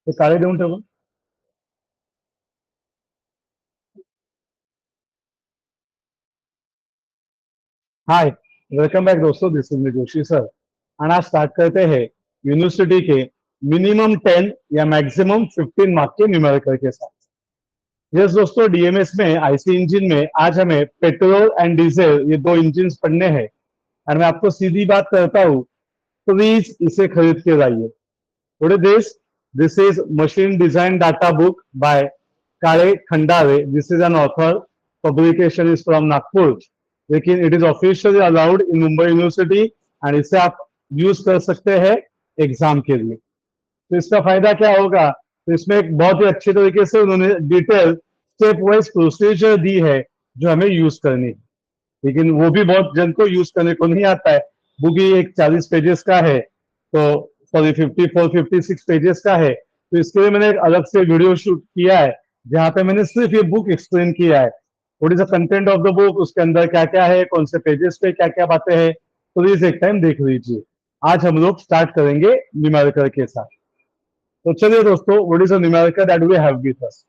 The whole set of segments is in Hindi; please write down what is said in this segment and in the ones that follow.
ते काळे देऊन ठेवू. हाय, वेलकम बैक दोस्तों, दिस इज जोशी सर. और आज स्टार्ट करते हैं यूनिवर्सिटी के मिनिमम 10 या मैक्सिमम 15 मार्क के न्यूमेरिकल के साथ. यस दोस्तों, डीएमएस में आईसी इंजन में आज हमें पेट्रोल एंड डीजल ये दो इंजन पढ़ने हैं. और मैं आपको सीधी बात करता हूँ, प्लीज इसे खरीद के लाइए. What is this? This is Machine Design Data Book by Kale Khandare. This is an author. Publication is from Nagpur. लेकिन it is officially allowed in Mumbai University and इसे आप यूज कर सकते हैं एग्जाम के लिए. तो इसका फायदा क्या होगा? तो इसमें एक बहुत ही अच्छे तरीके से उन्होंने डिटेल स्टेप वाइज प्रोसीजर दी है जो हमें यूज करनी है. लेकिन वो भी बहुत जन को यूज करने को नहीं आता है. बुक ही एक 40 पेजेस का है, तो सॉरी 54-56 पेजेस का है. तो इसके लिए मैंने एक अलग से वीडियो शूट किया है जहां पे मैंने सिर्फ ये बुक एक्सप्लेन किया है. What is the content of the book, उसके अंदर क्या क्या है, कौन से पेजेस पे क्या क्या बातें हैं. तो प्लीज एक टाइम देख लीजिए. आज हम लोग स्टार्ट करेंगे न्यूमेरिकल के साथ. तो चलिए दोस्तों, what is the numerical that we have with us.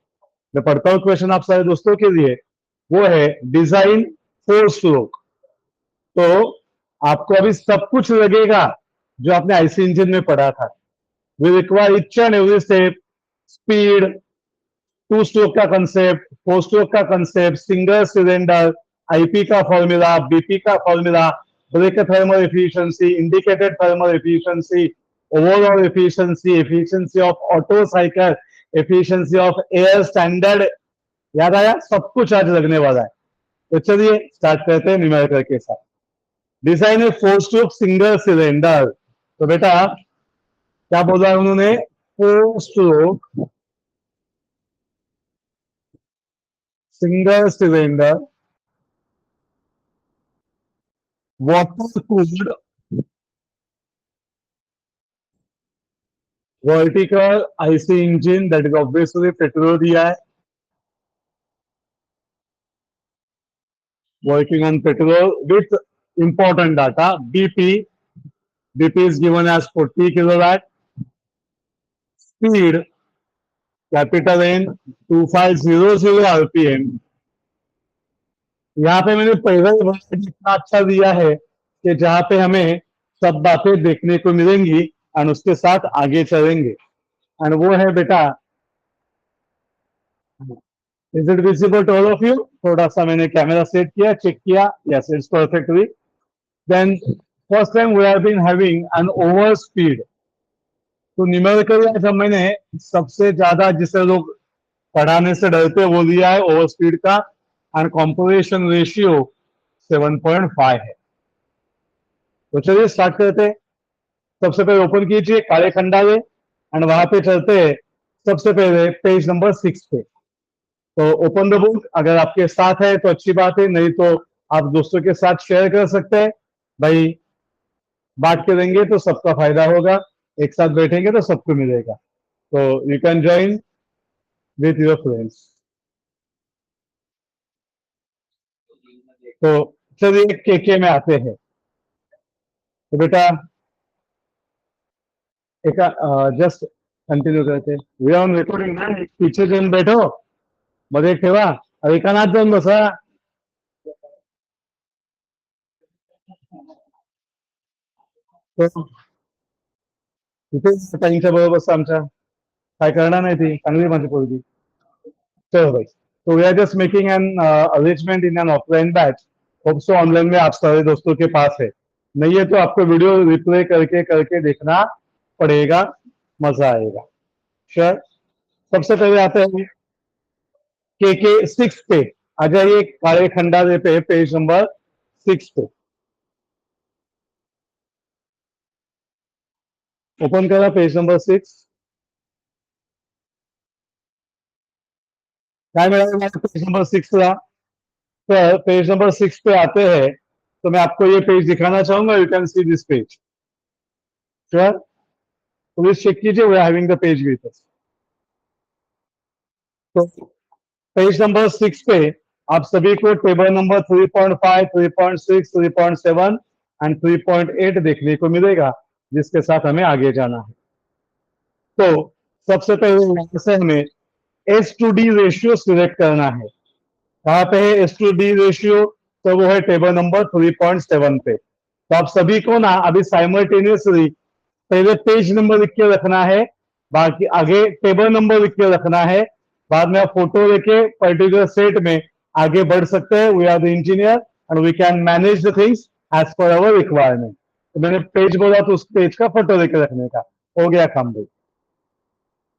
मैं पढ़ता हूँ क्वेश्चन आप सारे दोस्तों के लिए. वो है डिजाइन 4 स्ट्रोक. तो आपको अभी सब कुछ लगेगा जो आपने आईसी इंजन में पढ़ा था. We require each and every step, speed, 2 stroke का कंसेप्ट, 4 स्ट्रोक का कंसेप्ट, सिंगल सिलेंडर, आईपी का फॉर्मूला, बीपी का formula, brake thermal efficiency, indicated thermal efficiency, overall efficiency, efficiency of auto cycle, efficiency of air standard. याद आया? सब कुछ आज लगने वाला है. तो चलिए स्टार्ट करते हैं न्यूमेरिकल के साथ. डिजाइन है 4 स्ट्रोक सिंगल सिलेंडर. तो बेटा क्या बोला है उन्होंने? 4 stroke single cylinder water cooled vertical IC engine, that is obviously petrol दिया है. Working on petrol with important data. BP is given as 40 kilowatt. Speed capital N 2500 RPM. यहाँ पे मैंने पहला ही वर्ड इतना अच्छा दिया है कि जहां पे हमें सब बातें देखने को मिलेंगी और उसके साथ आगे चलेंगे. एंड वो है बेटा, is it visible to all of you? थोड़ा सा मैंने कैमरा सेट किया, चेक किया. Yes, it's perfectly. Then first time we have been having an over speed. तो न्यूमेरिकल जब मैंने सबसे ज्यादा जिसे लोग पढ़ाने से डरते वो लिया है ओवर स्पीड का. एंड कॉम्पोजिशन रेशियो 7.5 है. तो चलिए स्टार्ट करते हैं. सबसे पहले ओपन कीजिए काले खंडाले एंड वहां पे चलते हैं सबसे पहले पेज नंबर 6 पे. तो ओपन द बुक. अगर आपके साथ है तो अच्छी बात है, नहीं तो आप दोस्तों के साथ शेयर कर सकते हैं. भाई बांट के देंगे तो सबका फायदा होगा, एक साथ बैठेंगे तो सबको मिलेगा. तो you can join with your friends. तो चलिए के में आते हैं. तो बेटा एक जस्ट कंटिन्यू करते. वी आर ऑन रिकॉर्डिंग ना. पीछे जाऊन बैठो, मध्ये ठेवा. एका नाच जाऊन बसा. तिथे ताईंच्या बरोबर बसा. आमच्या काय करणार नाही ती, चांगली माझी पोरगी. चलो भाई. तो we are just making an arrangement in an offline batch. Hope so online में आप सारे दोस्तों के पास है. नहीं है तो आपको वीडियो रिप्ले करके करके देखना पड़ेगा, मजा आएगा. श्योर. सबसे पहले आते हैं के 6 पे. आ जाइए काले खंडाले पे, पेज नंबर 6 पे. ओपन करा पेज नंबर 6. क्या मिला पेज नंबर 6 ला? तो पेज नंबर 6 पे आते हैं तो मैं आपको ये पेज दिखाना चाहूंगा. You can see this page. Sure. Please check कीजिए. We are having the page with us. तो पेज नंबर 6 पे आप सभी को टेबल नंबर 3.5, 3.6, 3.7 एंड 3.8 देखने को मिलेगा, जिसके साथ हमें आगे जाना है. तो सबसे पहले यहाँ से हमें S to D ratio select करना है। कहाँ पे है एस टू डी रेशियो? तो वो है टेबल नंबर 3.7 पे। तो आप सभी को ना अभी साइमल्टेनियसली पहले पेज नंबर लिख के रखना है, बाकी आगे टेबल नंबर लिख के रखना है। बाद में आप फोटो लेके पर्टिकुलर सेट में आगे बढ़ सकते हैं। We are the engineer and we can manage the things as per our requirement. तो मैंने पेज बोला तो उस पेज का फोटो लेके रखने का हो गया काम भाई।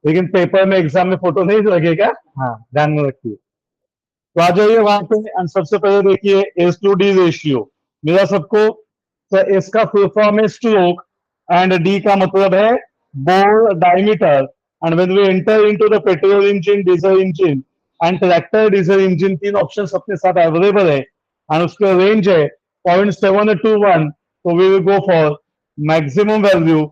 लेकिन पेपर में एग्जाम में फोटो नहीं लगेगा, हाँ ध्यान में रखिए। तो आ जाइए वहां पे एंड सबसे पहले देखिए एस टू डी रेशियो मेरा सबको। तो एस का फुल फॉर्म है स्ट्रोक एंड डी का मतलब है bore diameter. And when we enter into the petrol engine, diesel engine and tractor diesel engine, तीन ऑप्शंस अपने साथ अवेलेबल है एंड उसका रेंज है 0.7 to 1। तो we will go for maximum value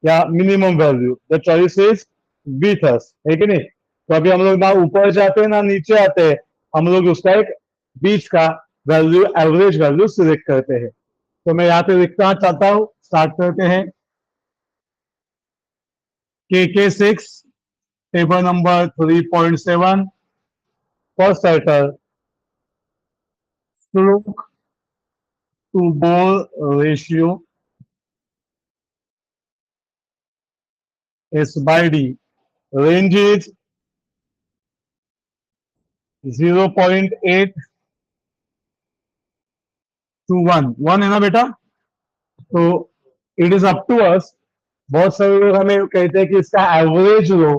या minimum value. The choice is with us, है कि नहीं? तो अभी हम लोग ना ऊपर जाते हैं ना नीचे आते हैं, हम लोग उसका एक बीच का वैल्यू, एवरेज वैल्यू सिलेक्ट करते हैं। तो मैं यहाँ पे लिखना चाहता हूँ, स्टार्ट करते हैं। KK6 table number 3.7 for settle stroke to bore ratio S by D, range is 0.8 to 1। 1 है ना बेटा? तो it is up to us. बहुत सारे लोग हमें कहते हैं कि इसका एवरेज लो,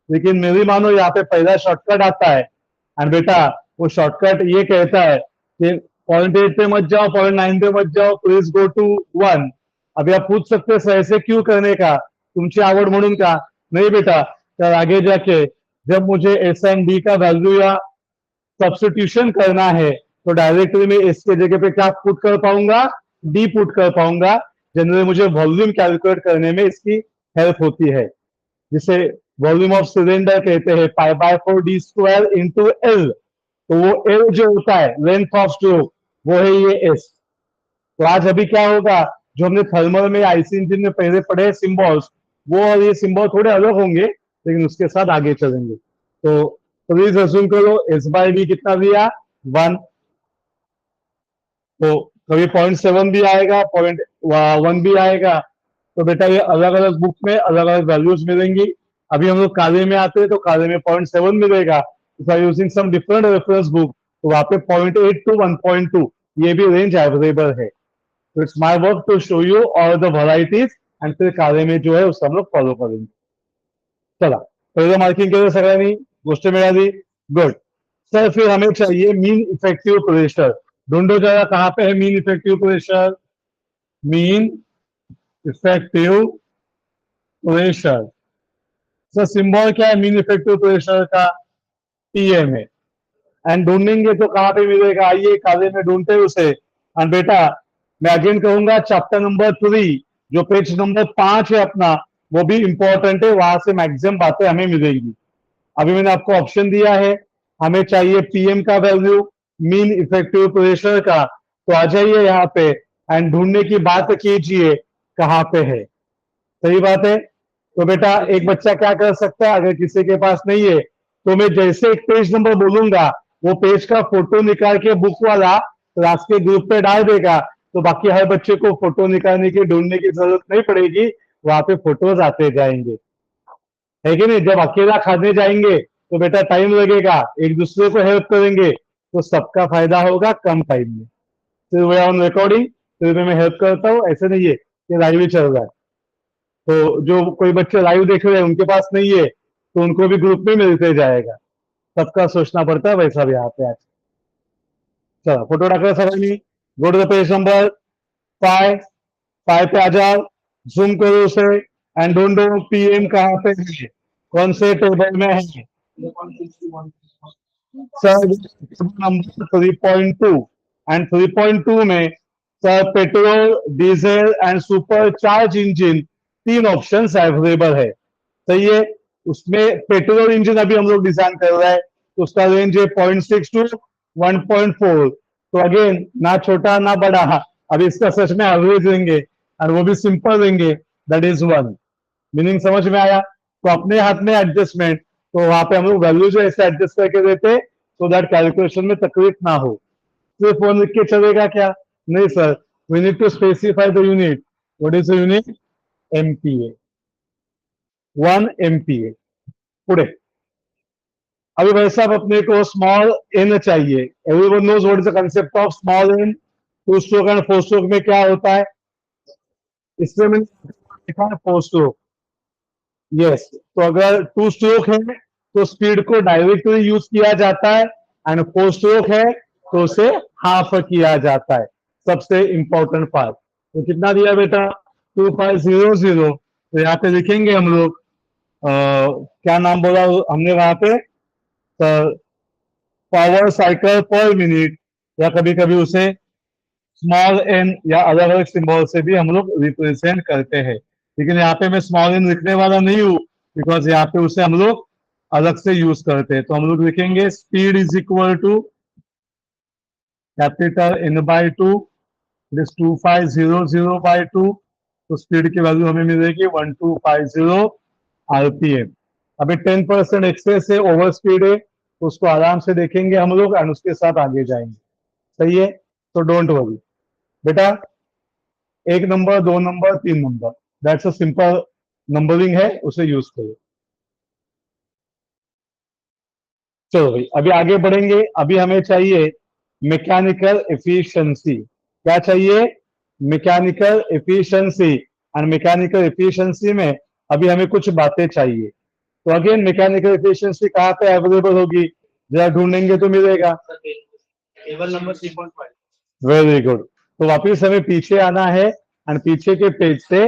लेकिन मेरी मानो यहाँ पे पहला शॉर्टकट आता है एंड बेटा वो शॉर्टकट ये कहता है कि 0.8 पे मत जाओ, 0.9 पे मत जाओ, प्लीज गो टू 1। अभी आप पूछ सकते हैं सर ऐसे क्यों करने का, तुमची आवड म्हणून का? नहीं बेटा, तर आगे जाके जब मुझे एस एंड डी का वैल्यू या सब्स्टिट्यूशन करना है तो डायरेक्टली मैं एस के जगह पे क्या पुट कर पाऊंगा? डी पुट कर पाऊंगा। जनरली मुझे वॉल्यूम कैलकुलेट करने में इसकी हेल्प होती है, जिसे वॉल्यूम ऑफ सिलेंडर कहते हैं, pi by 4 D square into L. तो वो एल जो होता है लेंथ ऑफ स्ट्रोक, वो है ये एस। तो आज अभी क्या होगा, जो हमने थर्मल में आईसी इंजन में पहले पढ़े सिंबल्स, वो और ये सिंबल थोड़े अलग होंगे, लेकिन उसके साथ आगे चलेंगे। तो प्लीज अज्यूम करो एस बाय बी कितना दिया? 1। तो कभी 0.7 भी आएगा, 0.1 भी आएगा। तो बेटा ये अलग अलग बुक में अलग अलग वैल्यूज मिलेंगी। अभी हम लोग काले में आते हैं तो काले में 0.7 मिलेगा। If I using some different reference book तो वहां पे 0.8 to 1.2 ये भी रेंज अवेलेबल है। तो it's my work to show you all the varieties and फिर काले में जो है उसको हम लोग फॉलो करेंगे। चला पहिलं मार्किंग केलं सगळ्यांनी, गोष्ट मिळाली, गुड। सर फिर हमें चाहिए मीन इफेक्टिव प्रेशर। ढूंढो जरा कहाँ पे है mean effective pressure. Mean effective pressure, sir symbol क्या है मीन इफेक्टिव प्रेशर का? पीएम है। एंड ढूंढेंगे तो कहाँ पे मिलेगा? आइए काले में ढूंढते हैं उसे। एंड बेटा मैं अगेन कहूंगा चैप्टर नंबर 3 जो पेज नंबर 5 है अपना, वो भी इंपॉर्टेंट है, वहां से मैक्सिमम बातें हमें मिलेंगी। अभी मैंने आपको ऑप्शन दिया है, हमें चाहिए पीएम का वैल्यू, मीन इफेक्टिव प्रेशर का। तो आ जाइए यहाँ पे एंड ढूंढने की बात कीजिए कहाँ पे है। सही बात है। तो बेटा एक बच्चा क्या कर सकता है, अगर किसी के पास नहीं है तो मैं जैसे एक पेज नंबर बोलूंगा वो पेज का फोटो निकाल के बुक वाला क्लास के ग्रुप पे डाल देगा। तो बाकी हर बच्चे को फोटो निकालने की, ढूंढने की जरूरत नहीं पड़ेगी, वहां पे फोटोज आते जाएंगे, है कि नहीं? जब अकेला खाने जाएंगे तो बेटा टाइम लगेगा, एक दूसरे को हेल्प करेंगे तो सबका फायदा होगा कम टाइम में। फिर वे ऑन रिकॉर्डिंग, फिर मैं हेल्प करता हूँ, ऐसे नहीं है कि लाइव ही चल रहा है। तो जो कोई बच्चे लाइव देख रहे हैं उनके पास नहीं है तो उनको भी ग्रुप में मिलते जाएगा। सबका सोचना पड़ता है वैसा भी यहाँ पे आज। चलो फोटो डाकर सगळ्यांनी, go to the page number 5। 5 पे आ जाओ, जूम करो उसे एंड ढूंढो पीएम कहाँ पे है, कौन से टेबल में है। सर नंबर 3.2 एंड 3.2 में sir petrol, diesel and super charge engine तीन ऑप्शंस अवेलेबल है। सही है। उसमें पेट्रोल इंजन अभी हम लोग डिजाइन कर रहे हैं तो उसका रेंज है 0.6 to 1.4। तो अगेन ना छोटा ना बड़ा, अभी इसका सच में एवरेज देंगे और वो भी सिंपल देंगे, दैट इज 1। मीनिंग समझ में आया? तो अपने हाथ में एडजस्टमेंट, तो वहां पे हम लोग वैल्यू जो ऐसे एडजस्ट करके देते सो दैट कैलकुलेशन में तकलीफ ना हो। सिर्फ फोन लिख के चलेगा क्या? नहीं sir, we need to specify the unit. What is the unit? MPa, 1 MPa। पुढे अभी भाई साहब अपने को स्मॉल एन चाहिए। Everyone knows what is the concept of small n. Two stroke and four stroke में क्या होता है? इसमें मैंने लिखा है फोर स्ट्रोक। यस, तो अगर टू स्ट्रोक है तो स्पीड को डायरेक्टली यूज किया जाता है, एंड फोर स्ट्रोक है तो उसे हाफ किया जाता है। सबसे इंपॉर्टेंट पार्ट। तो कितना दिया बेटा? 2500। तो यहाँ पे लिखेंगे हम लोग क्या नाम बोला हमने वहां पे? पावर साइकिल पर मिनट, या कभी कभी उसे स्मॉल एन या अलग अलग सिंबल से भी हम लोग रिप्रेजेंट करते हैं। लेकिन यहाँ पे मैं स्मॉल एन लिखने वाला नहीं हूँ, बिकॉज यहाँ पे उसे हम लोग अलग से यूज करते हैं। तो हम लोग लिखेंगे speed is equal to capital N by 2, it is 2500 by 2। तो स्पीड की वैल्यू हमें मिलेगी 1250 RPM। अभी 10% एक्सेस है, ओवर स्पीड है, तो उसको आराम से देखेंगे हम लोग एंड उसके साथ आगे जाएंगे। सही है, तो डोंट वरी बेटा। 1 number, 2 number, 3 number, that's a simple numbering है, उसे यूज करो। चलो भाई अभी आगे बढ़ेंगे। अभी हमें चाहिए मैकेनिकल एफिशिएंसी। क्या चाहिए? Mechanical efficiency. And mechanical efficiency में अभी हमें कुछ बातें चाहिए। तो अगेन मैकेनिकल एफिशिएंसी कहाँ पे अवेलेबल होगी? जरा ढूंढेंगे तो मिलेगा। Table number 3.5। Very good. तो वापिस हमें पीछे आना है एंड पीछे के पेज से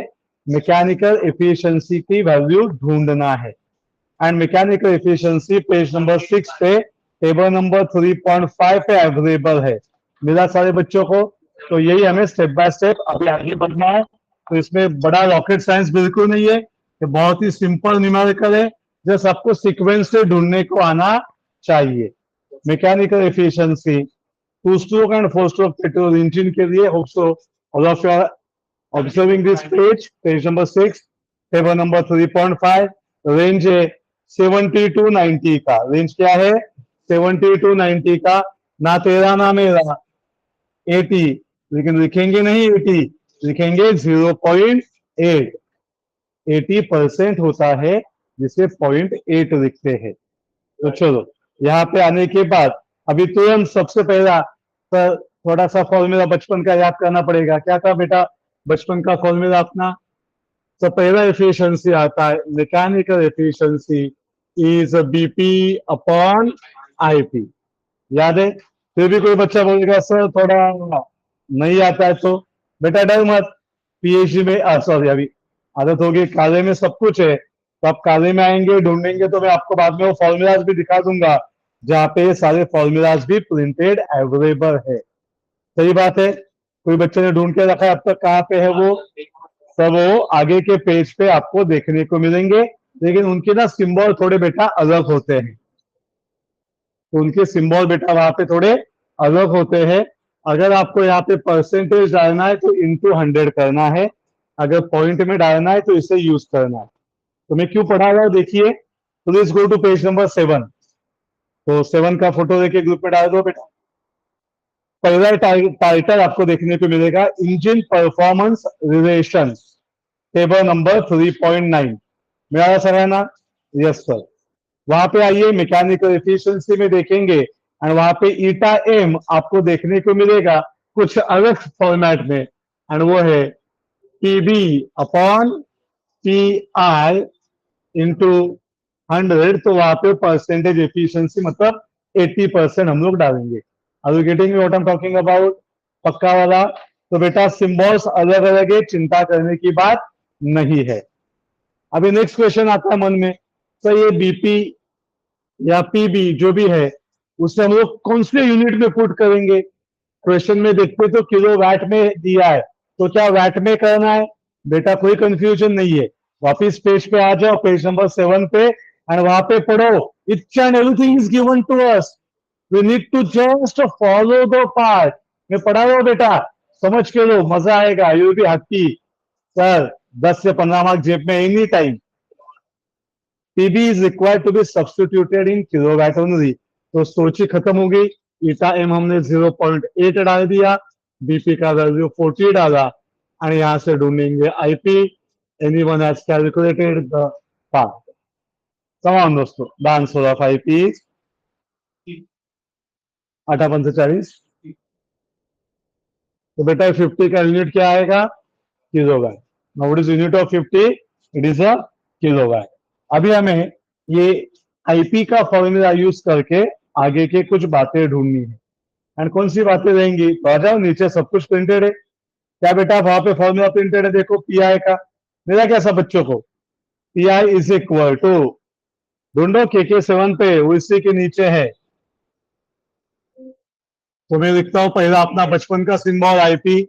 मैकेनिकल एफिशिएंसी की वैल्यू ढूंढना है। And mechanical efficiency page number 6 पे टेबल नंबर 3.5 पे अवेलेबल है। मिला सारे बच्चों को? तो यही हमें स्टेप बाय स्टेप अभी आगे बढ़ना है। तो इसमें बड़ा रॉकेट साइंस बिल्कुल नहीं है, ये बहुत ही सिंपल न्यूमेरिकल है, जस्ट आपको सीक्वेंस से ढूंढने को आना चाहिए। Mechanical efficiency two stroke and four stroke petrol engine के लिए, hope so all of you are observing this page, page number 6, table number 3.5। Range है 70 to 90 का। रेंज क्या है? 70 to 90 का। ना तेरा ना मेरा 80, लेकिन लिखेंगे नहीं 80, लिखेंगे 0.8। 80% होता है जिसे 0.8 लिखते हैं। तो चलो यहाँ पे आने के बाद अभी तुरंत सबसे पहला सर थोड़ा सा फॉर्मूला बचपन का याद करना पड़ेगा। क्या था बेटा बचपन का फॉर्मूला अपना? तो पहला एफिशिएंसी आता है mechanical efficiency is BP upon IP. याद है? फिर भी कोई बच्चा बोलेगा सर थोड़ा नहीं आता है, तो बेटा डर मत। पीएचडी में सॉरी अभी आदत होगी, काले में सब कुछ है, तो आप काले में आएंगे ढूंढेंगे तो मैं आपको बाद में वो फॉर्मूलाज भी दिखा दूंगा, जहाँ पे सारे फॉर्मूलाज भी प्रिंटेड अवेलेबल है। सही बात है? कोई बच्चे ने ढूंढ के रखा है अब तक, कहाँ पे है वो? सब वो आगे के पेज पे आपको देखने को मिलेंगे, लेकिन उनके ना सिंबल थोड़े बेटा अलग होते हैं। तो उनके सिंबल बेटा वहां पे थोड़े अलग होते हैं। अगर आपको यहाँ पे परसेंटेज डालना है तो इंटू 100 करना है, अगर पॉइंट में डालना है तो इसे यूज करना है। तो मैं क्यों पढ़ा रहा हूँ देखिए। Please go to page number 7। तो 7 का फोटो लेके ग्रुप में डाल दो बेटा। पहला टाइटल आपको देखने को मिलेगा engine performance relation, table number 3.9। मेरा सर है ना? Yes sir. वहां पे आइए मैकेनिकल एफिशिएंसी में देखेंगे एंड वहां पे ईटा एम आपको देखने को मिलेगा कुछ अलग फॉर्मेट में, एंड वो है PB upon P I into 100। तो वहां पे परसेंटेज एफिशिएंसी मतलब 80% हम लोग डालेंगे। Are you getting what I am talking about? पक्का वाला? तो बेटा सिंबल्स अलग अलग है, चिंता करने की बात नहीं है। अभी नेक्स्ट क्वेश्चन आता है मन में, तो ये बीपी या पीबी जो भी है उसे हम लोग कौन से यूनिट में पुट करेंगे? क्वेश्चन में देखते तो किलो वैट में दिया है, तो क्या वैट में करना है? बेटा कोई कंफ्यूजन नहीं है, वापिस पेज पे आ जाओ, पेज नंबर 7 पे, एंड वहां पे पढ़ो each and everything is given to us, we need to just follow the part. मैं पढ़ा रहा हूं बेटा, समझ के लो, मजा आएगा, यू बी हैप्पी। सर 10 से 15 मार्क जेब में any time. PB is required to be substituted in kilowatt only. तो सोची खत्म हो गई। ईटा एम हमने 0.8 डाल दिया, बीपी का वैल्यू 40 डाला, और यहां से ढूंढेंगे IP. Anyone has calculated the path? Come on दोस्तों, the answer of IP is 8×45। तो बेटा 50 का यूनिट क्या आएगा? Kilowatt. Now what is unit of 50? It is a kilowatt. अभी हमें ये आईपी का फॉर्मूला यूज करके आगे के कुछ बातें ढूंढनी है। एंड कौन सी बातें रहेंगी? तो आ जाओ, नीचे सब कुछ प्रिंटेड है। क्या बेटा वहां पे फॉर्मूला प्रिंटेड है? देखो पी आई का। मेरा क्या सब बच्चों को? P I is equal to, ढूंढो के 7 पे, वो इसी के नीचे है। तो मैं लिखता हूं पहला अपना बचपन का सिंबल आईपी,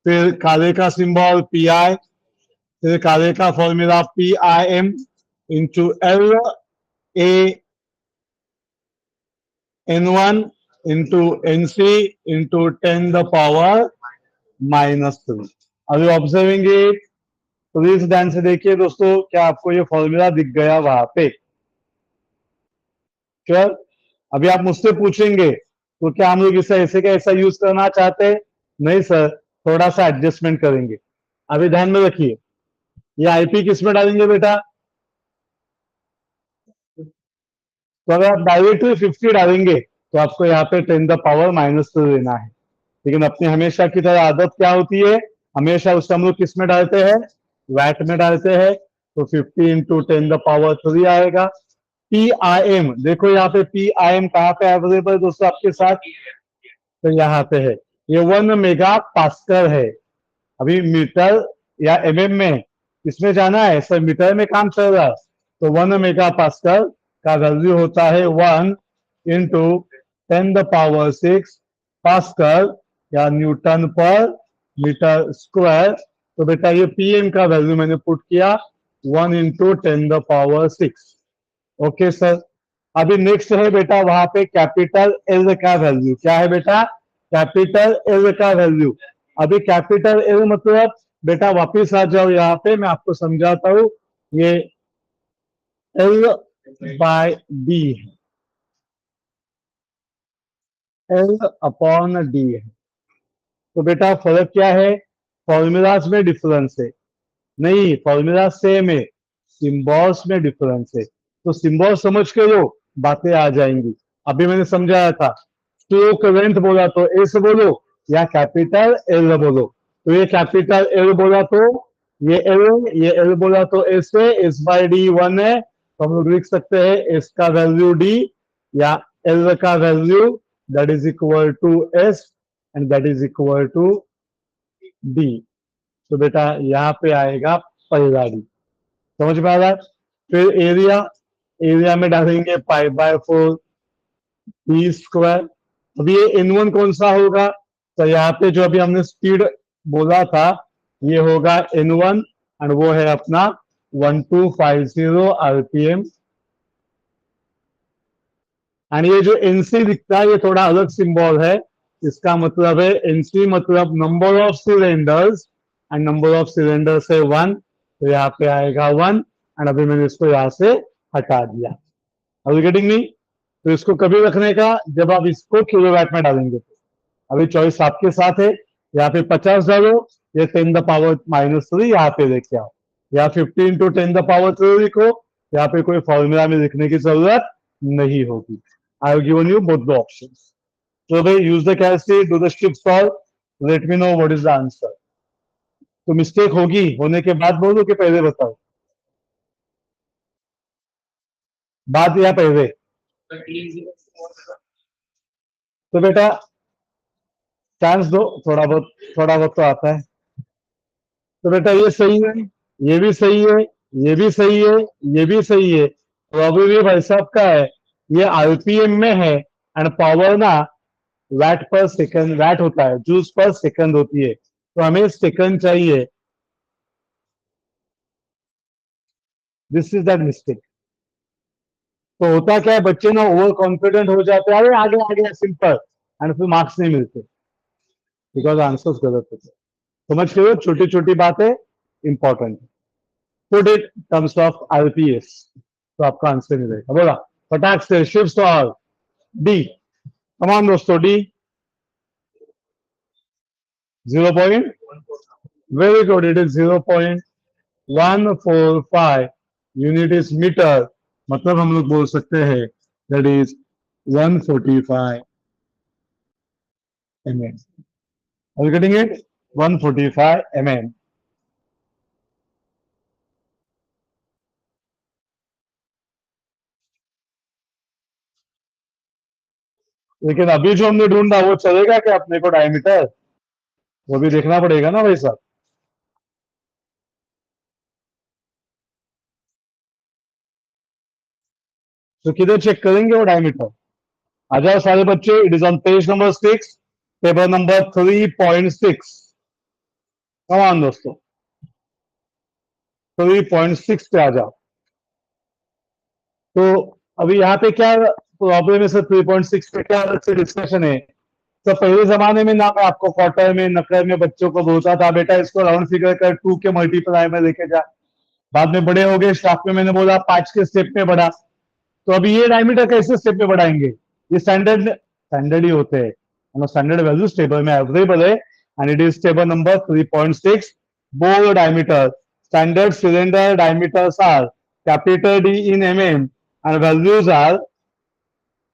फिर काले का सिंबल पी आई, फिर काले का formula P I am into L A N1 into NC into 10 the power -3। अभी ऑब्जर्विंग इट, प्लीज ध्यान से देखिए दोस्तों, क्या आपको ये फॉर्मूला दिख गया वहां पे? क्लियर? अभी आप मुझसे पूछेंगे तो क्या हम लोग इसे ऐसे का ऐसा यूज करना चाहते हैं? नहीं सर, थोड़ा सा एडजस्टमेंट करेंगे। अभी ध्यान में रखिए, ये आईपी किस में डालेंगे बेटा? तो अगर आप डायरेक्टली 50 डालेंगे तो आपको यहाँ पे 10 द पावर -2 लेना है। लेकिन अपनी हमेशा की तरह आदत क्या होती है? हमेशा उससे हम लोग किस में डालते हैं? वैट में डालते हैं। तो 50 इंटू 10 द पावर 3 आएगा। पी आई एम, देखो यहाँ पे पी आई एम कहाँ पे अवेलेबल है दोस्तों आपके साथ? तो यहाँ पे है, ये 1 मेगा पास्कल है। अभी मीटर या एमएम में इसमें जाना है सर, मीटर में काम चल रहा है। तो 1 मेगा पास्कल का वैल्यू होता है 1 इंटू 10 द पावर 6 पास्कल या न्यूटन पर मीटर स्क्वायर। तो बेटा ये पीएम का वैल्यू मैंने पुट किया 1 into 10 the power 6। Okay sir. अभी नेक्स्ट है बेटा वहां पे कैपिटल एल का वैल्यू। क्या है बेटा? कैपिटल एल का वैल्यू। अभी कैपिटल एल मतलब बेटा वापिस आ जाओ यहाँ पे, मैं आपको समझाता हूं। ये एल बाय डी है, एल अपॉन डी है। तो बेटा फर्क क्या है? फॉर्मूलाज में डिफरेंस है। नहीं, फॉर्मूला सेम है, सिंबल्स में डिफरेंस है। तो सिंबल समझ के लो, बातें आ जाएंगी। अभी मैंने समझाया था, फ्लो करंट बोला तो एस बोलो या कैपिटल एल बोलो। तो ये कैपिटल एल बोला तो ये एल बोला तो एस है, एस बाय डी 1 है। तो हम लोग लिख सकते हैं एस का वैल्यू डी या एल का value that is equal to S and that is equal to D. तो बेटा यहाँ पे आएगा पहला डी। समझ में आ रहा है? फिर एरिया, एरिया में डालेंगे पाई बाय 4 बी स्क्वायर। अब ये N1 कौन सा होगा? तो यहाँ पे जो अभी हमने स्पीड बोला था ये होगा N1 और वो है अपना 1250 आरपीएम। और ये जो NC दिखता है ये थोड़ा अलग सिंबल है। इसका मतलब है NC मतलब number of cylinders, and number of cylinders है 1। तो यहाँ पे आएगा 1 एंड अभी मैंने इसको यहाँ से हटा दिया। Are getting me? तो इसको कभी रखने का जब आप इसको किलोवाट में डालेंगे। अभी चॉइस आपके साथ है, यहाँ पे 50 डालो, ये 10 द पावर -3 यहाँ पे लेके आओ, या 50 इंटू 10 द पावर 3 लिखो। यहाँ पे कोई फॉर्मूला में लिखने की जरूरत नहीं होगी। I have given you both the options. So they use the calculate, do the strip solve, let me know what is the answer। तो मिस्टेक होगी, होने के बाद बोलो कि पहले बताओ? बाद या पहले? तो बेटा चांस दो, थोड़ा बहुत तो आता है। तो बेटा ये सही है, ये भी सही है, ये भी सही है, ये भी सही है। तो अभी भी भाई साहब का है, ये आरपीएम में है एंड पावर ना वैट पर सेकंड, वैट होता है, जूल्स पर सेकंड होती है। तो हमें सेकंड चाहिए। This is that mistake. तो होता क्या है, बच्चे ना ओवर कॉन्फिडेंट हो जाते हैं, अरे आगे आगे सिंपल, एंड फिर मार्क्स नहीं मिलते बिकॉज आंसर्स गलत होते। समझ के छोटी छोटी बातें important. Put it terms of RPS. तो आपका आंसर मिलेगा। बोला फटाक से, शिव सवाल डी। कमान दोस्तों, D 0. Very good, it is 0.145 unit is metre, मतलब हम लोग बोल सकते हैं that is 145 mm. Are you getting it? 145 mm. लेकिन अभी जो हमने ढूंढा वो चलेगा क्या अपने को डायमीटर? वो भी देखना पड़ेगा ना भाई साहब। तो किधर चेक करेंगे वो डायमीटर? आ जाओ सारे बच्चे, it is on page number 6, paper number 3.6। कमान दोस्तों, 3.6 पे आ जाओ। तो अभी यहाँ पे क्या प्रॉब्लम है सर? 3.6 पे क्या अलग से डिस्कशन है? तो पहले जमाने में ना मैं आपको क्वार्टर में नकल में बच्चों को बोलता था बेटा इसको राउंड फिगर कर 2 के मल्टीप्लाई में लेके जा। बाद में बड़े हो गए, स्टाफ में मैंने बोला 5 के स्टेप में बढ़ा। तो अभी ये डायमीटर कैसे स्टेप में बढ़ाएंगे? ये स्टैंडर्ड ही होते हैं, स्टैंडर्ड वैल्यू टेबल में अवेलेबल है and it is table number 3.6। Bore diameter, standard cylinder diameters are capital D in mm and values are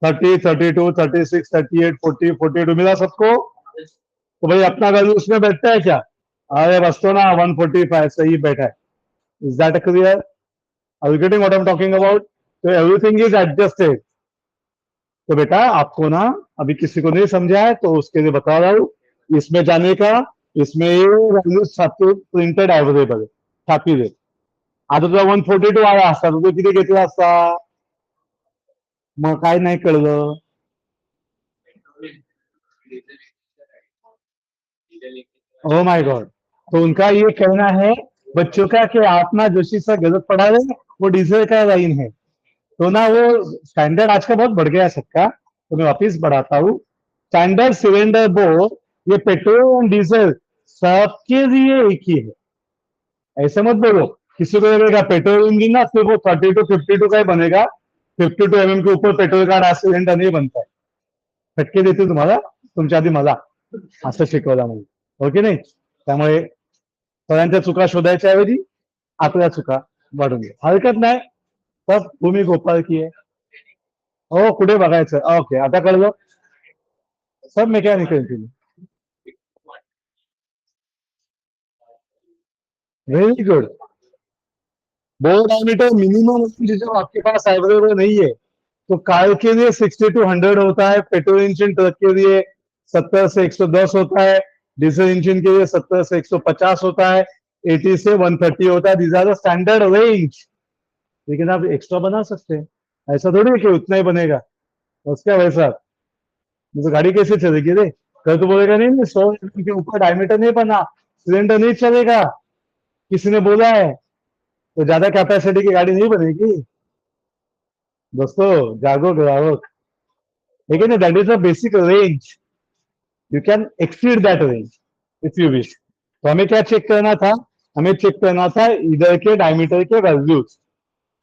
30, 32, 36, 38, 40, 42। मिला सबको? तो भाई अपना वैल्यू उसमें बैठता है क्या? अरे बस तो ना 145 सही बैठा है। Is that clear? Are you getting what I am talking about? तो एवरीथिंग इज एडजस्टेड। तो बेटा आपको ना अभी किसी को नहीं समझा है तो उसके लिए बता रहा हूं, इसमें जाने का, इसमें वैल्यू प्रिंटेड अवेलेबल आहे, छापी दे। आता तुला 142 आला असता तर तू किती घेतला असता? मग काय नाही कळलं? Oh my God. तो उनका ये कहना है बच्चों का कि आप ना जोशी सर गलत पढ़ा रहे, वो डीजल का लाइन है। तो ना वो स्टैंडर्ड आज का बहुत बढ़ गया है सबका, तो मैं वापिस बढ़ाता हूँ। स्टैंडर्ड सिलेंडर बोर्ड, ये पेट्रोल और डीजल सबके लिए एक ही है। ऐसे मत बोलो, किसी को लगेगा पेट्रोल इंजन ना सिर्फ वो 32-52 का ही बनेगा, 52 के ऊपर पेट्रोल का सिलेंडर नहीं बनता है। फटके देते तुम्हाला तुमच्या आधी मला, असं शिकवलं म्हणजे, हो की नाही? त्यामुळे सगळ्यांच्या चुका शोधायच्या ऐवजी आपल्या चुका वाढून घ्या, हरकत नाही। सब भूमी गोपाल की आहे। हो कुठे बघायचं? ओके, आता कळलं? सब mechanical engineer, very good. Board diameter minimum जो आपके पास अवेलेबल नहीं है, तो कार के लिए 60 to 100 होता है, पेट्रोल इंजन ट्रक के लिए 70 से 110 होता है, डीजल इंजन के लिए 70 से 150 होता है, 80 से 130 होता है। These are the standard range. लेकिन आप एक्स्ट्रा बना सकते हैं, ऐसा थोड़ी है कि उतना ही बनेगा। उसका वैसा तो गाड़ी कैसे चलेगी रे? कल तो बोलेगा नहीं नहीं 100 के ऊपर डायमीटर नहीं बना, सिलेंडर नहीं चलेगा, किसी ने बोला है, तो ज्यादा कैपेसिटी की गाड़ी नहीं बनेगी। दोस्तों जागो ग्राहक, लेकिन that is a basic range, you can exceed that range if you wish. तो हमें क्या चेक करना था? हमें चेक करना था इधर के डायमीटर के वैल्यूज।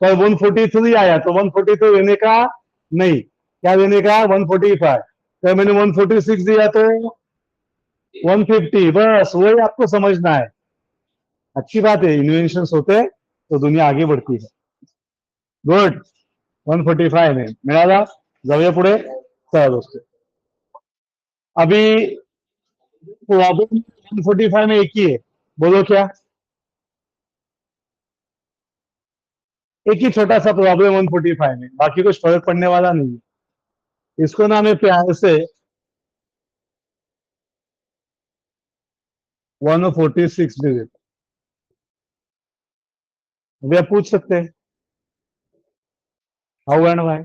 कल 143 आया तो 143 लेने का नहीं, क्या लेने का? 145। तो मैंने 146 दिया तो 150, बस वही आपको समझना है। अच्छी बात है, इन्वेंशन होते हैं तो दुनिया आगे बढ़ती है। गुड, 145 में मिळाला। जाऊया पुढे, चला दोस्तों। अभी प्रॉब्लम 145 में एक ही है, बोलो क्या? एक ही छोटा सा प्रॉब्लम 145 में, बाकी कुछ फर्क पड़ने वाला नहीं है। इसको ना हमें प्यार से 146 दे देते। अभी आप पूछ सकते हैं how and why.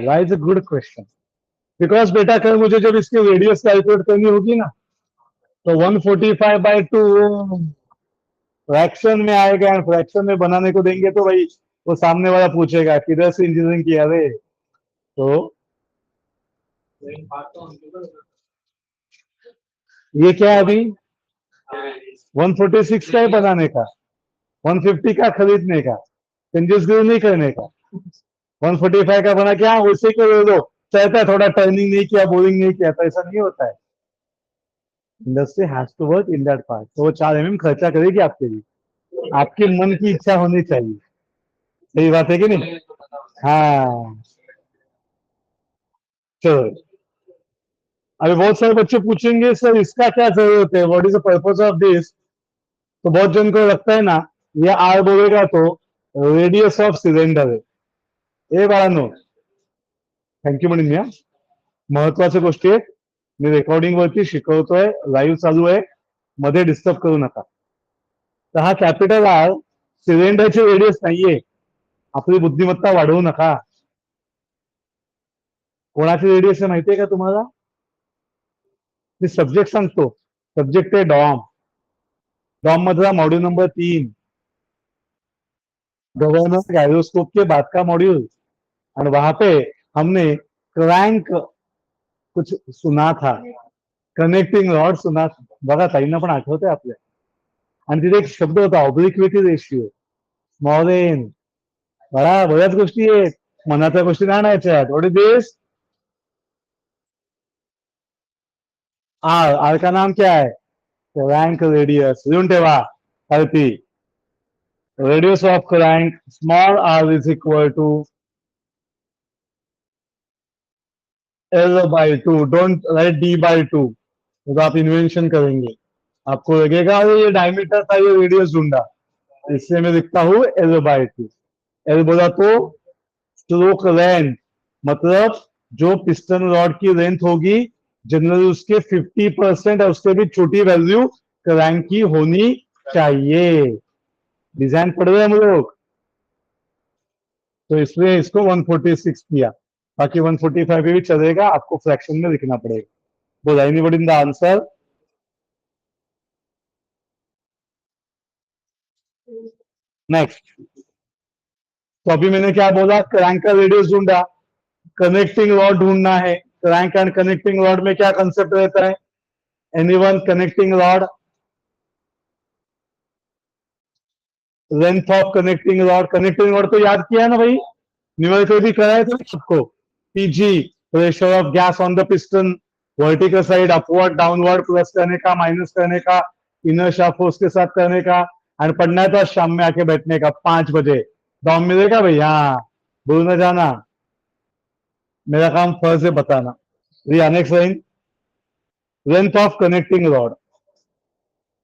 Why is a good question. Because बेटा कल मुझे जब इसकी रेडियस कैलकुलेट करनी होगी ना, तो 145/2 फ्रैक्शन में आएगा, एंड फ्रैक्शन में बनाने को देंगे तो भाई वो सामने वाला पूछेगा किधर से इंजीनियरिंग किया रे। तो ये क्या है अभी? 146 का ही बनाने का, 150 का खरीदने का। चेंजेस नहीं करने का। 145 का बना क्या वैसे ही कर दो, चाहता है थोड़ा टर्निंग नहीं किया, बोरिंग नहीं किया, तो ऐसा नहीं होता है। Industry has to work in that part. तो वो 4 खर्चा करेगी आपके लिए, आपके मन की इच्छा होनी चाहिए। सही बात है कि नहीं? हाँ, चलो। अभी बहुत सारे बच्चे पूछेंगे सर इसका क्या जरूरत है, what is the purpose of this. तो बहुत जन को लगता है ना, ये आर बोलेगा तो रेडियस ऑफ सिलेंडर आहे. ए बाळांनो, थँक्यू म्हणून या महत्वाच्या गोष्टी आहेत. मी रेकॉर्डिंग वरती शिकवतोय, लाईव्ह चालू आहे, मध्ये डिस्टर्ब करू नका. तर हा कॅपिटल आर सिलेंडरची रेडियस नाहीये. आपली बुद्धिमत्ता वाढवू नका. कोणाची रेडियस आहे माहितीये का तुम्हाला? मी सब्जेक्ट सांगतो. सब्जेक्ट आहे डॉम. डॉम मधला मॉड्यूल नंबर 3, गवर्नर गायरोस्कोप के बाद का मॉड्यूल. और वहां पे हमने क्रैंक कुछ सुना था, कनेक्टिंग रॉड सुना था. बघा ताईंना पण आठवतंय आपल्या. आणि तिथे एक शब्द होता ऑब्लिक्विटी रेशिओ, स्मॉल एन. बऱ्याच गोष्टी आहेत, मनाच्या गोष्टी नाही आणायच्या. What is this? R. R का नाम क्या है? Crank radius. लिहून ठेवा. हरती radius of crank small R is equal to L/2. Don't write D/2. तो आप इन्वेंशन करेंगे, आपको लगेगा अरे ये डायमीटर था, ये रेडियस ढूंढा, इससे मैं लिखता हूं L/2. L बोला तो स्ट्रोक लेंथ, मतलब जो पिस्टन रॉड की लेंथ होगी जनरली उसके 50% और उससे भी छोटी वैल्यू क्रैंक की होनी चाहिए. डिजाइन पढ़ रहे हैं हम लोग, तो इसलिए इसको 146 किया. बाकी 145 भी चलेगा, आपको फ्रैक्शन में लिखना पड़ेगा. बोला anybody in the answer? Next. तो अभी मैंने क्या बोला, क्रैंक का रेडियस ढूंढा, कनेक्टिंग रॉड ढूंढना है. क्रैंक एंड कनेक्टिंग रॉड में क्या कंसेप्ट रहता है? Anyone connecting rod, length of connecting rod. Connecting rod तो याद किया ना भाई, न्यूमेरिकल भी कराया था सबको. PG, pressure of gas on the piston, vertical side upward downward, plus करने का माइनस करने का, इनर्शिया फोर्स के साथ करने का. एंड पढ़ना था शाम में आके बैठने का 5 बजे. डॉम मिलेगा भाई? हाँ, भूल न जाना, मेरा काम फर्स्ट से बताना. Next line. Length of connecting rod,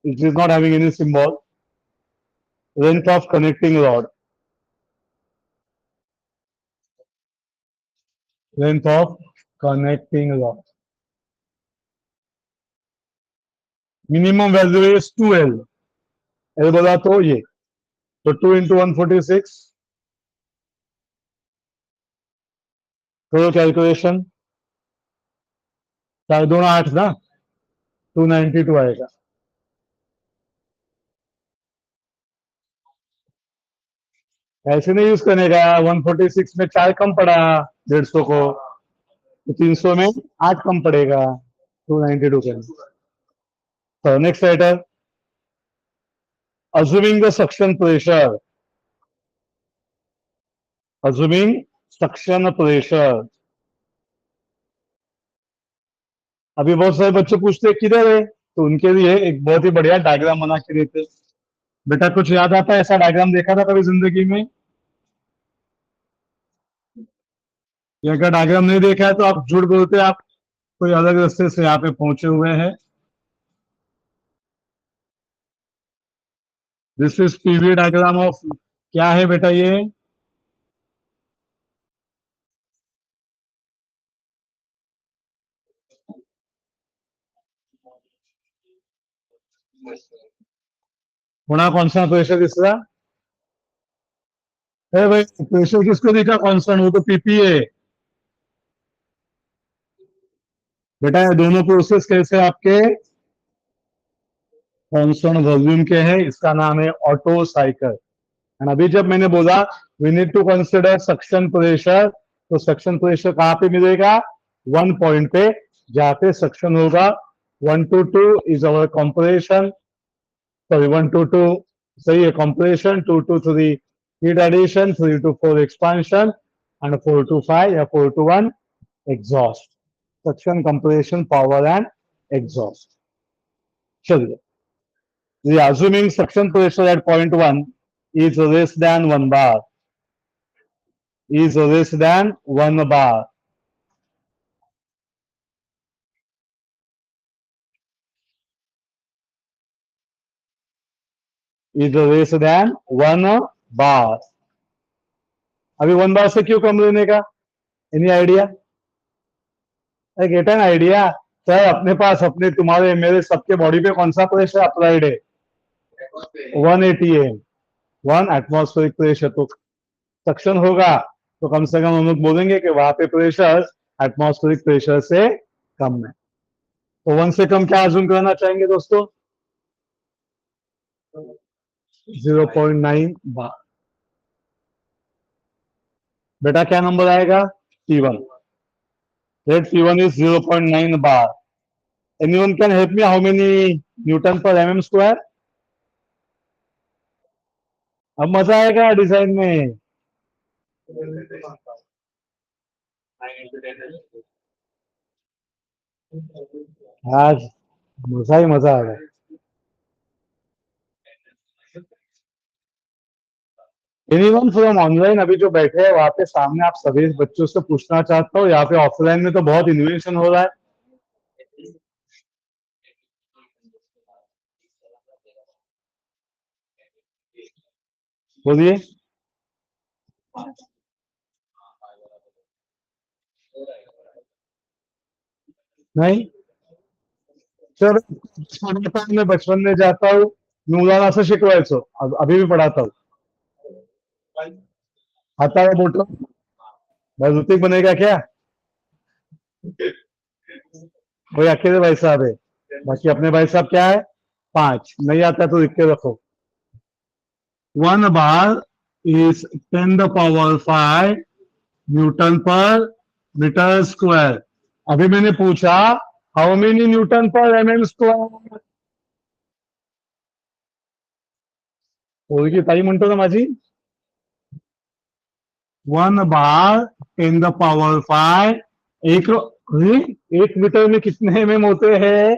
it is not having any symbol. Length of connecting rod. Length of connecting rod. Minimum value is 2L. L बोला तो ये, तो 2 into 146. करो कैलकुलेशन. 4×2 = 8 ना, 292 आएगा. ऐसे नहीं यूज करने का. 146 में 4 कम पड़ा 150 को, तो 300 में 8 कम पड़ेगा, 292 के. तो next writer. Assuming the suction pressure. Assuming suction pressure. अभी बहुत सारे बच्चे पूछते हैं किधर है, तो उनके लिए एक बहुत ही बढ़िया डायग्राम बना के देते. बेटा कुछ याद आता है, ऐसा डायग्राम देखा था कभी जिंदगी में? या अगर डायग्राम नहीं देखा है तो आप झूठ बोलते हैं, आप कोई अलग रास्ते से यहाँ पे पहुंचे हुए हैं. This is PV diagram of, क्या है बेटा ये? पुन्हा कॉन्स्टेंट प्रेशर दिसला है भाई. प्रेशर किसको दिखा कॉन्स्टेंट? वो तो पीपी है बेटा. ये दोनों प्रोसेस कैसे आपके कॉन्स्टेंट वॉल्यूम के हैं, इसका नाम है ऑटो साइकिल. एंड अभी जब मैंने बोला we need to consider suction pressure, तो सक्शन प्रेशर कहां पे मिलेगा? 1 पॉइंट पे, जहां पे सक्शन होगा. 122 इज अवर कंप्रेशन, सॉरी 122 सही है compression, 223 heat addition, 3 to 4 expansion, and 4 to 5 या 4 to 1 exhaust. Suction, compression, power and exhaust. चलिए, we are assuming suction pressure at point 1 is less than 1 bar. Is less than 1 bar. Is less than 1 bar. अभी 1 बार से क्यों कम लेने का? Any idea? Get an idea? Sir अपने पास अपने तुम्हारे मेरे सबके बॉडी पे कौन सा प्रेशर अप्लाइड है? 180 है, 1 एटमॉस्फेरिक प्रेशर. तो सक्शन होगा तो कम से कम हम लोग बोलेंगे कि वहां पे प्रेशर एटमॉस्फेरिक प्रेशर से कम है. तो 1 से कम क्या अज्यूम करना चाहेंगे दोस्तों? 0.9 बार. बेटा क्या नंबर आएगा? T1. Let T1 is 0.9 bar. Anyone can help me? How many Newton per mm square? अब मजा आएगा डिजाइन में. आज मजा ही मजा आ रहा है. एनीवन फ्रॉम ऑनलाइन अभी जो बैठे हैं वहां पे सामने, आप सभी बच्चों से पूछना चाहता हूँ, यहाँ पे ऑफलाइन में तो बहुत इनोवेशन हो रहा है. बोलिए. नहीं सर, मैं बचपन में जाता हूँ, मुलाना से शिकवायचो, अभी भी पढ़ाता हूँ. आता है बोटो भाई, ऋतिक बनेगा क्या? कोई अकेले भाई साहब है, बाकी अपने भाई साहब क्या है? 5. नहीं आता तो लिख के रखो. 1 bar is 10 the power 5 Newton पर मीटर स्क्वायर. अभी मैंने पूछा हाउ मेनी न्यूटन पर mm स्क्वायर. होगी ताई म्हणतो ना माझी. 1 बार 10 द पावर 5. एक मीटर में कितने mm होते हैं?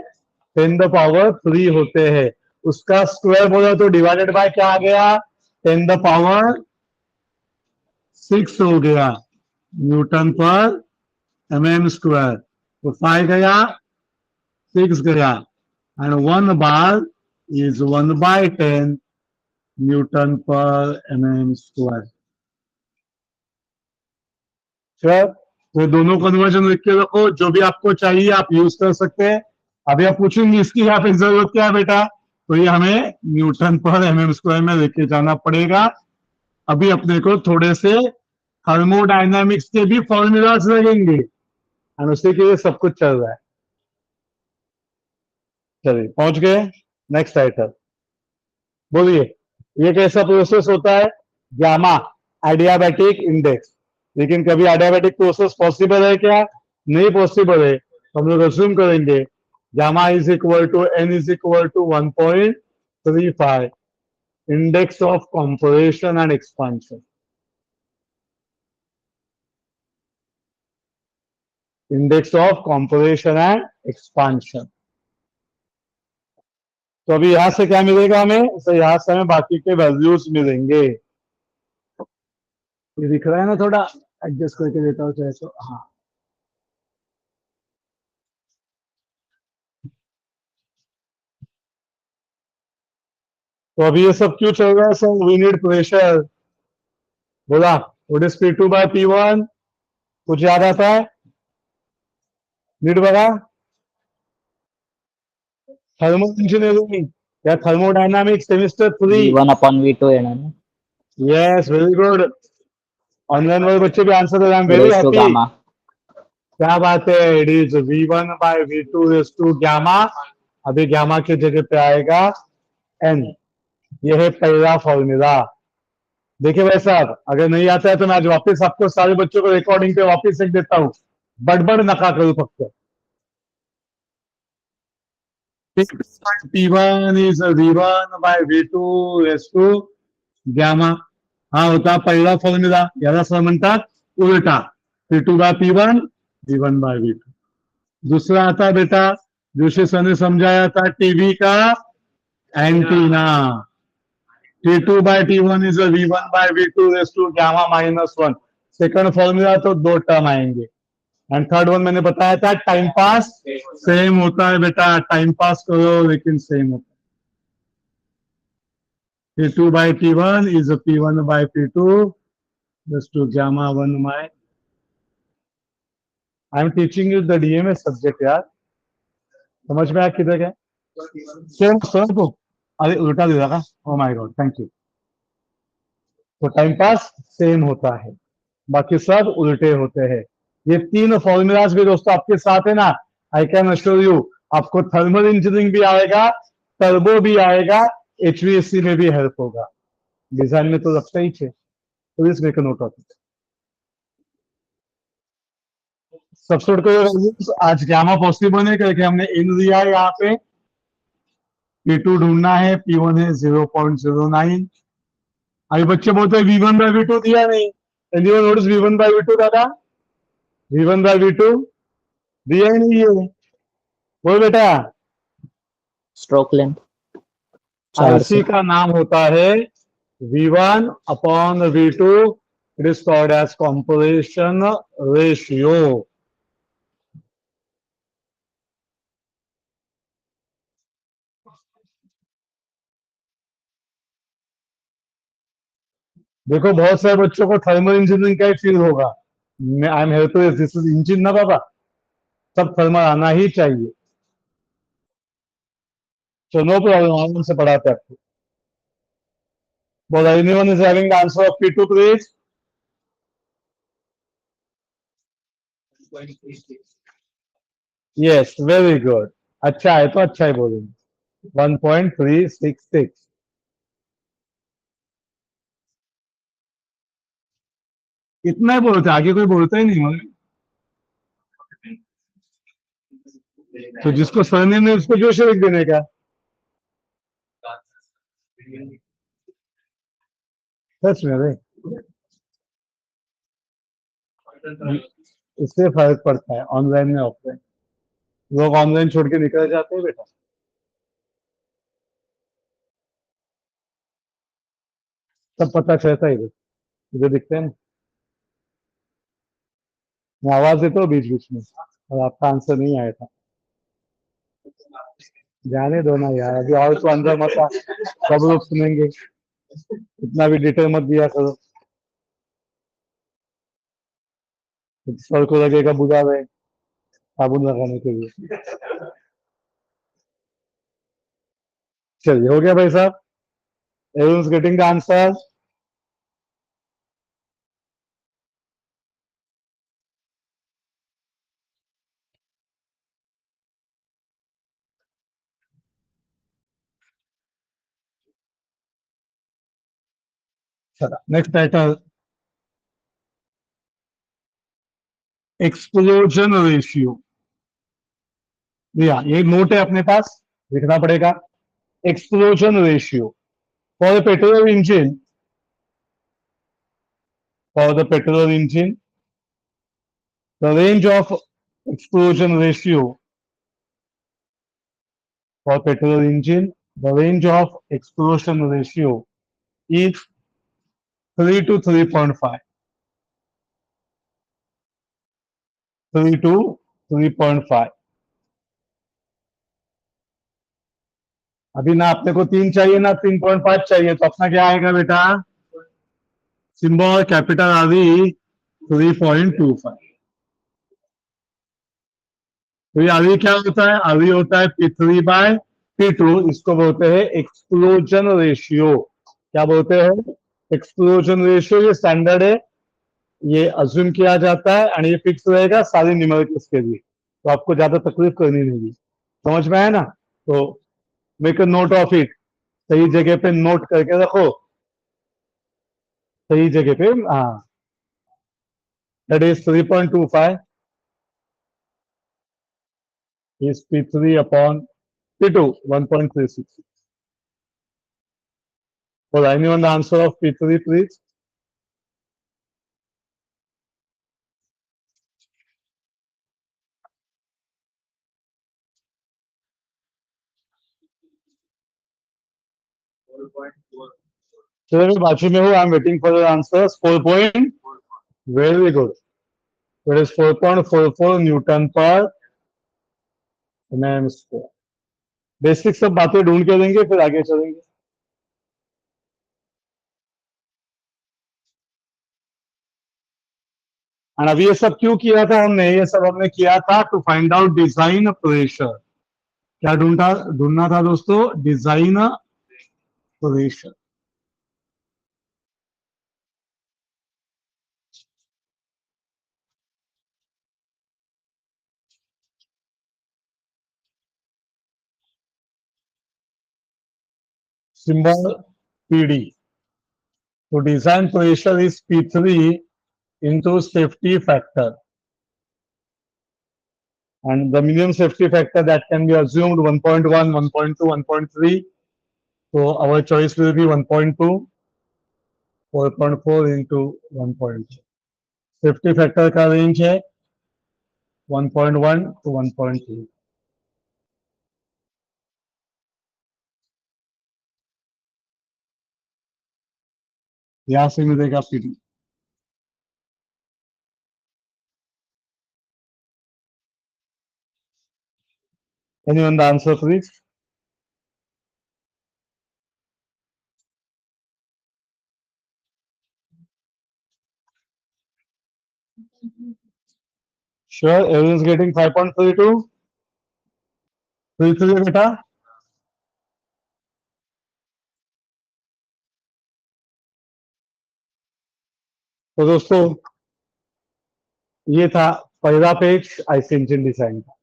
10 द पावर 3 होते हैं. उसका स्क्वायर बोला तो डिवाइडेड बाय क्या आ गया? 10 द पावर 6 हो गया न्यूटन पर mm स्क्वायर. तो 5 गया, 6 गया, एंड 1 बार इज 1/10 न्यूटन पर mm स्क्वायर. सर तो दोनों कन्वर्जन लिख के रखो, जो भी आपको चाहिए आप यूज कर सकते हैं. अभी आप पूछेंगे इसकी यहाँ पे जरूरत क्या है बेटा, तो ये हमें न्यूटन पर mm स्क्वायर में लेके जाना पड़ेगा. अभी अपने को थोड़े से थर्मोडायनामिक्स के भी फॉर्मूलाज लगेंगे और उसी के लिए सब कुछ चल रहा है. चलिए पहुंच गए नेक्स्ट आइटम. बोलिए, ये कैसा प्रोसेस होता है? Gamma adiabatic index. लेकिन कभी एडियाबैटिक प्रोसेस पॉसिबल है क्या? नहीं पॉसिबल है. तो हम लोग अज्यूम करेंगे gamma is equal to n is equal to 1.35 index of compression and expansion. Index of compression and expansion. तो अभी यहां से क्या मिलेगा हमें? तो यहां से हमें बाकी के वैल्यूज मिलेंगे. ये दिख रहा है ना, थोड़ा एडजस्ट करके देता हूँ चाहे तो. हाँ, तो अभी ये सब क्यों चल रहा है सर? We need pressure. बोला what is P2 by P1? कुछ याद आता है? नीड बघा. थर्मो इंजीनियरिंग या थर्मोडायनामिक्स सेमिस्टर 3. V1/V2 येणार ना. Yes, very good. ऑनलाइन वाले बच्चे भी आंसर दे रहे हैं. Very raise to happy. Gamma. क्या बात है. It is V1/V2 raise to gamma. अभी गामा की जगह पे आएगा n. ये है पहला फॉर्मूला. देखिए भाई साहब, अगर नहीं आता है तो मैं आज वापस आपको सारे बच्चों को रिकॉर्डिंग पे वापस लिख देता हूँ. बड़बड़ नका करूँ फक्त. P1 is V1/V2 raised to gamma. हा होता पहिला फॉर्म्युला, याला सर म्हणतात उलटा, P2 by P1, V1 bye V2. दूसरा आता बेटा, जोशी सर ने समझाया था टीवी का antenna, T2 by T1 is a V1 by V2 raised to gamma minus 1. Second formula तो दो टर्म आएंगे, एंड थर्ड वन मैंने बताया था टाइम पास सेम होता है बेटा, टाइम पास करो लेकिन सेम होता है. T2 by T1 is a P1 by P2 raised to gamma 1 by. I am teaching you the DMS subject यार, समझ में आया किधर है? सेम सर को अरे उल्टा दे रहा, oh my God, thank you. तो टाइम पास सेम होता है, बाकी सब उल्टे होते हैं. ये तीन फॉर्मूलाज भी दोस्तों आपके साथ है ना. आई कैन अश्योर यू आपको थर्मल इंजीनियरिंग भी आएगा, टर्बो भी आएगा, HVAC में भी हेल्प होगा. डिजाइन में तो रखता ही है, तो इस make note of it. Substitute करो आज गामा पॉसिबल है करके हमने इन दिया है, यहाँ पे P2 ढूंढना है, P1 है 0.09. अभी बच्चे बोलते हैं V1 बाय V2 दिया नहीं. Anyone notice V1 bye V2 दादा, V1 बाय V2 दिया ही नहीं है. बोल बेटा, स्ट्रोक लेंथ आरसी का नाम होता है V1 upon V2. It is called as composition ratio. देखो बहुत सारे बच्चों को थर्मल इंजीनियरिंग का ही फील होगा. I am here to this is engine ना बाबा, सब थर्मल आना ही चाहिए. तो नो प्रॉब्लम, आराम से पढ़ाते हैं आपको. बोल anyone is having the answer of P2 please. Yes very good, अच्छा है तो अच्छा ही बोलेंगे. 1.366. इतना ही बोलते, आगे कोई बोलता ही नहीं. तो जिसको सरनेम है उसको जोश लिख देने का. सच में भाई, इससे फर्क पड़ता है ऑनलाइन में ऑफलाइन. लोग ऑनलाइन छोड़ के निकल जाते हैं बेटा. सब पता चलता है इधर, इधर दिखते हैं ना. मैं आवाज देता हूँ बीच बीच में, और आपका आंसर नहीं आया था. जाने दो ना यार, अभी और तो अंदर मत आ, सब लोग सुनेंगे. इतना भी डिटेल मत दिया करो, सर को लगेगा बुझा रहे साबुन लगाने के लिए. चलिए हो गया भाई साहब, everyone is getting the answer. चला नेक्स्ट टाइटल, एक्सप्लोजन रेशियो. ये नोट है अपने पास, लिखना पड़ेगा. Explosion ratio for the petrol engine, for the petrol engine, the range of explosion ratio for petrol engine, the range of explosion ratio is 3 to 3.5. 3 to 3.5. अभी ना अपने को 3 चाहिए ना 3.5 चाहिए, तो अपना क्या आएगा बेटा, सिंबल कैपिटल आरवी 3.25. तो ये आरवी क्या होता है, आरवी होता है P3 बाय P2. इसको बोलते हैं एक्सप्लोजन रेशियो. क्या बोलते हैं, एक्सप्लोजन रेशियो. ये स्टैंडर्ड है, ये अज्यूम किया जाता है, और ये फिक्स रहेगा सारी न्यूमेरिकल्स के लिए, तो आपको ज्यादा तकलीफ करनी नहीं. समझ में आया ना. तो make a note of it, सही जगह पे नोट करके रखो, सही जगह पे. हाँ, that is 3.25 is P3 upon P2, 1.36. For anyone the answer of P3 please. चलो मैं बाजू में हूँ, I am waiting for your answers. 4 point, very good. It is 4.44 Newton पर एमएम स्क्वायर. बेसिक सब बातें ढूंढ के देंगे, फिर आगे चलेंगे. और अभी ये सब क्यों किया था हमने? ये सब हमने किया था to find out design pressure. क्या ढूंढना था दोस्तों? Design pressure. symbol PD. So design pressure is P3 into safety factor. And the minimum safety factor that can be assumed 1.1, 1.2, 1.3. So our choice will be 1.2, 4.4 into 1.2. Safety factor का range है 1.1 to 1.3. यहाँ से मिलेगा PD. Anyone the answer, please? Sure, everyone's getting 5.32. 33 बेटा. तो दोस्तों ये था पहला पेज आईसी इंजन डिजाइन का.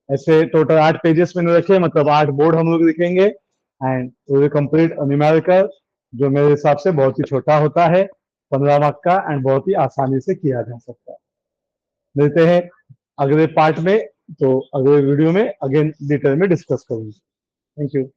ऐसे टोटल 8 पेजेस मैंने रखे, मतलब 8 बोर्ड हम लोग लिखेंगे. And we will complete numerical, जो मेरे हिसाब से बहुत ही छोटा होता है, 15 मार्क का, एंड बहुत ही आसानी से किया जा सकता है. मिलते हैं अगले पार्ट में, तो अगले वीडियो में अगेन डिटेल में डिस्कस करेंगे. Thank you.